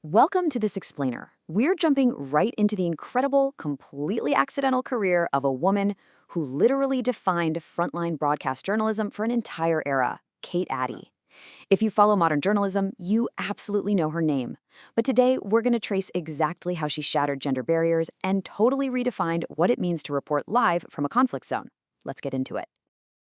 Welcome to this explainer. We're jumping right into the incredible, completely accidental career of a woman who literally defined frontline broadcast journalism for an entire era, Kate Adie. If you follow modern journalism, you absolutely know her name. But today, we're going to trace exactly how she shattered gender barriers and totally redefined what it means to report live from a conflict zone. Let's get into it.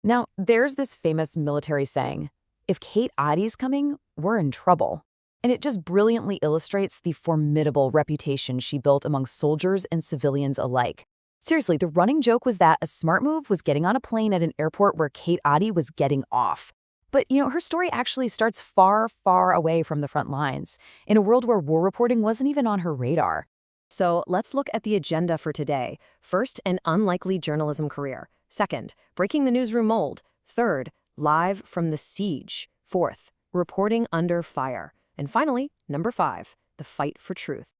Now, there's this famous military saying, if Kate Adie's coming, we're in trouble. And it just brilliantly illustrates the formidable reputation she built among soldiers and civilians alike. Seriously, the running joke was that a smart move was getting on a plane at an airport where Kate Adie was getting off. But, her story actually starts far, far away from the front lines, in a world where war reporting wasn't even on her radar. So let's look at the agenda for today. First, an unlikely journalism career. Second, breaking the newsroom mold. Third, live from the siege. Fourth, reporting under fire. And finally, number 5, the fight for truth.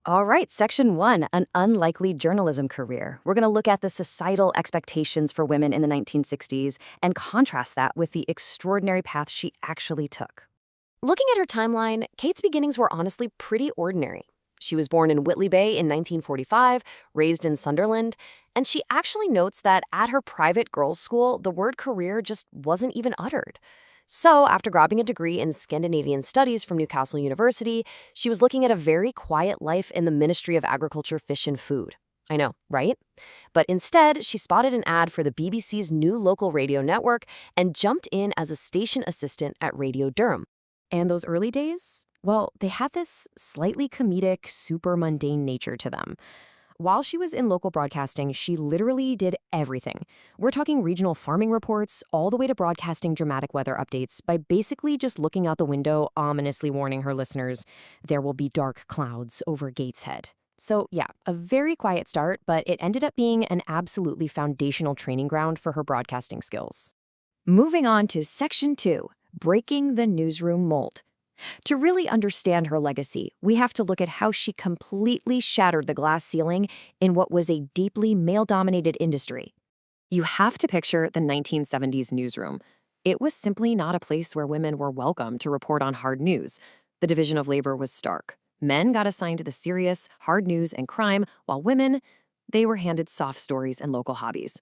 All right, section 1, an unlikely journalism career. We're going to look at the societal expectations for women in the 1960s and contrast that with the extraordinary path she actually took. Looking at her timeline, Kate's beginnings were honestly pretty ordinary. She was born in Whitley Bay in 1945, raised in Sunderland, and she actually notes that at her private girls' school, the word career just wasn't even uttered. So, after grabbing a degree in Scandinavian Studies from Newcastle University, she was looking at a very quiet life in the Ministry of Agriculture, Fish and Food. I know, right? But instead, she spotted an ad for the BBC's new local radio network and jumped in as a station assistant at Radio Durham. And those early days? Well, they had this slightly comedic, super mundane nature to them. While she was in local broadcasting, she literally did everything. We're talking regional farming reports, all the way to broadcasting dramatic weather updates by basically just looking out the window, ominously warning her listeners, there will be dark clouds over Gateshead. So yeah, a very quiet start, but it ended up being an absolutely foundational training ground for her broadcasting skills. Moving on to Section 2, breaking the newsroom mold. To really understand her legacy, we have to look at how she completely shattered the glass ceiling in what was a deeply male-dominated industry. You have to picture the 1970s newsroom. It was simply not a place where women were welcome to report on hard news. The division of labor was stark. Men got assigned to the serious, hard news and crime, while women, they were handed soft stories and local hobbies.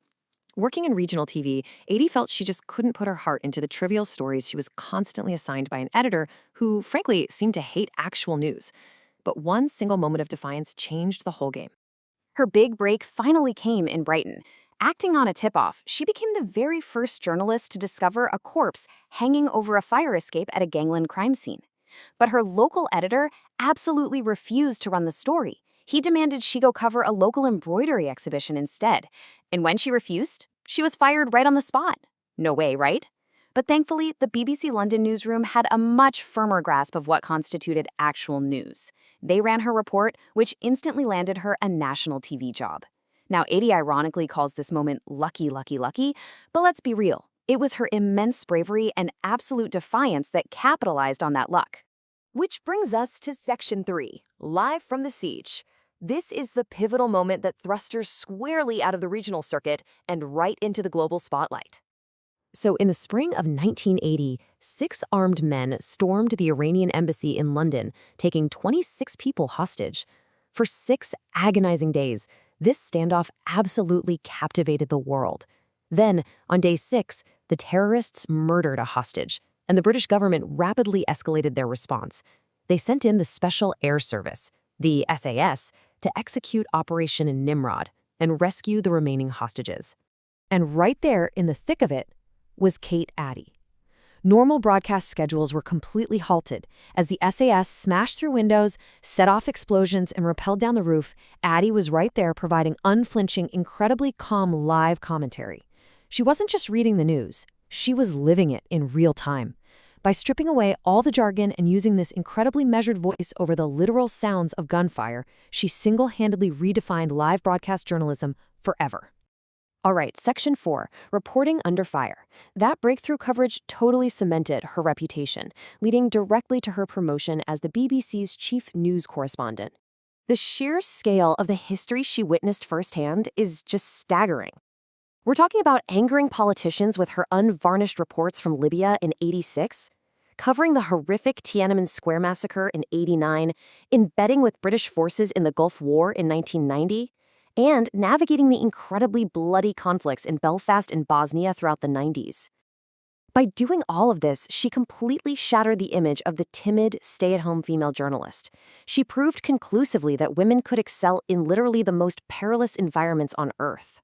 Working in regional TV, Adie felt she just couldn't put her heart into the trivial stories she was constantly assigned by an editor who, frankly, seemed to hate actual news. But one single moment of defiance changed the whole game. Her big break finally came in Brighton. Acting on a tip-off, she became the very first journalist to discover a corpse hanging over a fire escape at a gangland crime scene. But her local editor absolutely refused to run the story. He demanded she go cover a local embroidery exhibition instead. And when she refused, she was fired right on the spot. No way, right? But thankfully, the BBC London newsroom had a much firmer grasp of what constituted actual news. They ran her report, which instantly landed her a national TV job. Now, Adie ironically calls this moment lucky, lucky, lucky, but let's be real. It was her immense bravery and absolute defiance that capitalized on that luck. Which brings us to Section 3, live from the siege. This is the pivotal moment that thrust her squarely out of the regional circuit and right into the global spotlight. So in the spring of 1980, 6 armed men stormed the Iranian Embassy in London, taking 26 people hostage. For 6 agonizing days, this standoff absolutely captivated the world. Then, on day 6, the terrorists murdered a hostage, and the British government rapidly escalated their response. They sent in the Special Air Service, the SAS, to execute Operation Nimrod and rescue the remaining hostages. And right there in the thick of it was Kate Adie. Normal broadcast schedules were completely halted. As the SAS smashed through windows, set off explosions, and rappelled down the roof, Adie was right there providing unflinching, incredibly calm live commentary. She wasn't just reading the news, she was living it in real time. By stripping away all the jargon and using this incredibly measured voice over the literal sounds of gunfire, she single-handedly redefined live broadcast journalism forever. All right, Section 4, reporting under fire. That breakthrough coverage totally cemented her reputation, leading directly to her promotion as the BBC's chief news correspondent. The sheer scale of the history she witnessed firsthand is just staggering. We're talking about angering politicians with her unvarnished reports from Libya in '86, covering the horrific Tiananmen Square massacre in '89, embedding with British forces in the Gulf War in 1990, and navigating the incredibly bloody conflicts in Belfast and Bosnia throughout the '90s. By doing all of this, she completely shattered the image of the timid, stay-at-home female journalist. She proved conclusively that women could excel in literally the most perilous environments on Earth.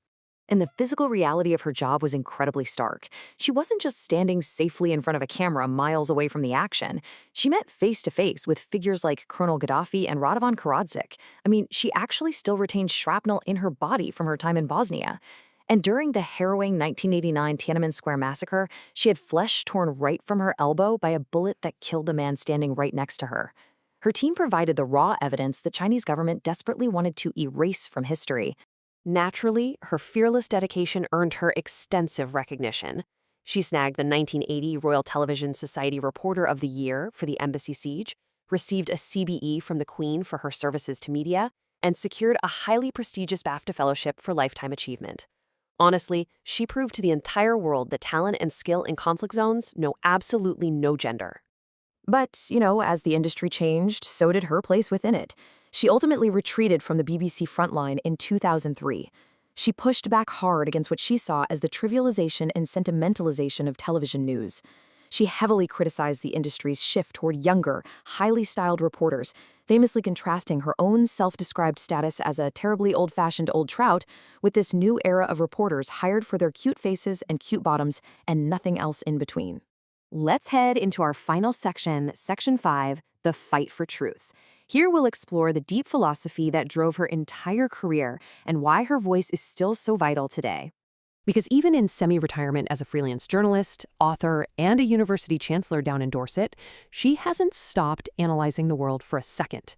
And the physical reality of her job was incredibly stark. She wasn't just standing safely in front of a camera miles away from the action. She met face-to-face with figures like Colonel Gaddafi and Radovan Karadzic. I mean, she actually still retained shrapnel in her body from her time in Bosnia. And during the harrowing 1989 Tiananmen Square massacre, she had flesh torn right from her elbow by a bullet that killed the man standing right next to her. Her team provided the raw evidence the Chinese government desperately wanted to erase from history. Naturally, her fearless dedication earned her extensive recognition. She snagged the 1980 Royal Television Society Reporter of the Year for the Embassy siege, received a CBE from the Queen for her services to media, and secured a highly prestigious BAFTA Fellowship for lifetime achievement. Honestly, she proved to the entire world that talent and skill in conflict zones know absolutely no gender. But, as the industry changed, so did her place within it. She ultimately retreated from the BBC Frontline in 2003. She pushed back hard against what she saw as the trivialization and sentimentalization of television news. She heavily criticized the industry's shift toward younger, highly styled reporters, famously contrasting her own self-described status as a terribly old-fashioned old trout with this new era of reporters hired for their cute faces and cute bottoms and nothing else in between. Let's head into our final section, Section 5, The Fight for Truth. Here we'll explore the deep philosophy that drove her entire career and why her voice is still so vital today. Because even in semi-retirement as a freelance journalist, author, and a university chancellor down in Dorset, she hasn't stopped analyzing the world for a second.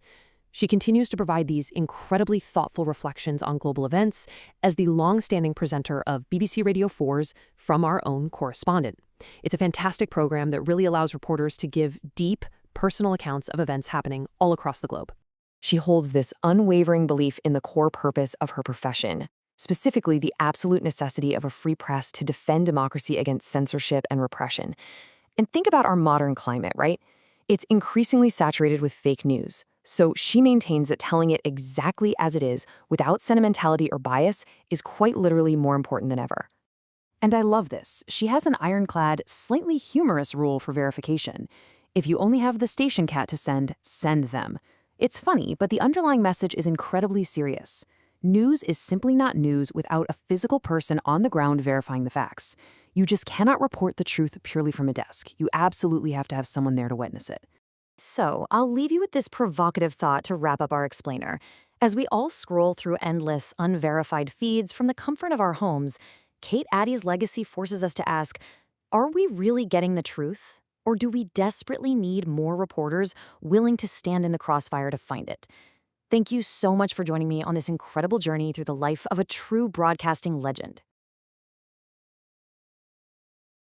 She continues to provide these incredibly thoughtful reflections on global events as the long-standing presenter of BBC Radio 4's From Our Own Correspondent. It's a fantastic program that really allows reporters to give deep, personal accounts of events happening all across the globe. She holds this unwavering belief in the core purpose of her profession, specifically the absolute necessity of a free press to defend democracy against censorship and repression. And think about our modern climate, right? It's increasingly saturated with fake news. So she maintains that telling it exactly as it is, without sentimentality or bias, is quite literally more important than ever. And I love this. She has an ironclad, slightly humorous rule for verification. If you only have the station cat to send them. It's funny, but the underlying message is incredibly serious. News is simply not news without a physical person on the ground verifying the facts. You just cannot report the truth purely from a desk. You absolutely have to have someone there to witness it. So, I'll leave you with this provocative thought to wrap up our explainer. As we all scroll through endless, unverified feeds from the comfort of our homes, Kate Adie's legacy forces us to ask, are we really getting the truth? Or do we desperately need more reporters willing to stand in the crossfire to find it? Thank you so much for joining me on this incredible journey through the life of a true broadcasting legend.